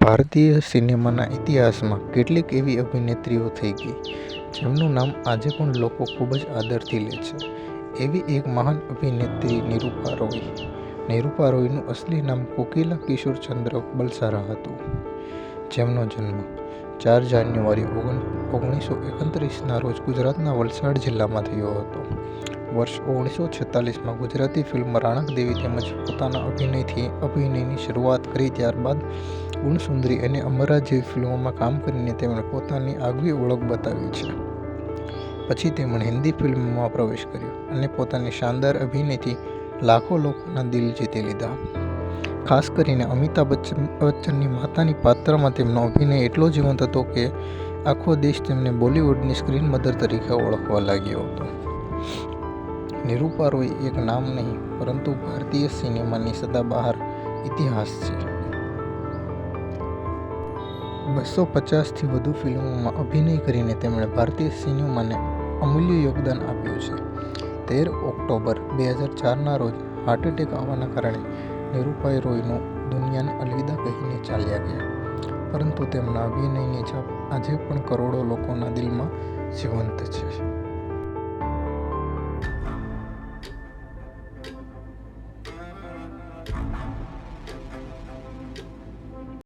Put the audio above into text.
ભારતીય સિનેમાના ઇતિહાસમાં કેટલીક એવી અભિનેત્રીઓ થઈ ગઈ જેમનું નામ આજે પણ લોકો ખૂબ જ આદરથી લે છે. એવી એક મહાન અભિનેત્રી નિરૂપા રોય. નિરૂપા રોયનું અસલી નામ કોકિલા કિશોર ચંદ્ર બલસારા હતું, જેમનો જન્મ 4 જાન્યુઆરી 1931ના રોજ ગુજરાતના વલસાડ જિલ્લામાં થયો હતો. વર્ષ 1946માં ગુજરાતી ફિલ્મ રાણકદેવી તેમજ પોતાના અભિનયની શરૂઆત કરી. ત્યારબાદ ગુણસુંદરી અને અમરા જેવી ફિલ્મોમાં કામ કરીને તેમણે પોતાની આગવી ઓળખ બતાવી છે. પછી તેમણે હિન્દી ફિલ્મોમાં પ્રવેશ કર્યો અને પોતાની શાનદાર અભિનયથી લાખો લોકોના દિલ જીતી લીધા. ખાસ કરીને અમિતાભ બચ્ચનની માતાની પાત્રમાં તેમનો અભિનય એટલો જીવંત હતો કે આખો દેશ તેમને બોલિવૂડની સ્ક્રીન મધર તરીકે ઓળખવા લાગ્યો હતો. નિરૂપા રોય એક નામ નહીં, પરંતુ ભારતીય સિનેમાની સદાબહાર ઇતિહાસ છે. 250થી વધુ ફિલ્મોમાં અભિનય કરીને તેમણે ભારતીય સિનેમાને અમૂલ્ય યોગદાન આપ્યું છે. 13 ઓક્ટોબર 2004ના રોજ હાર્ટ એટેક આવવાના કારણે નિરૂપા રોયનું દુનિયાને અલવિદા કહીને ચાલ્યા ગયા. પરંતુ તેમના અભિનયની છાપ આજે પણ કરોડો લોકોના દિલમાં જીવંત છે.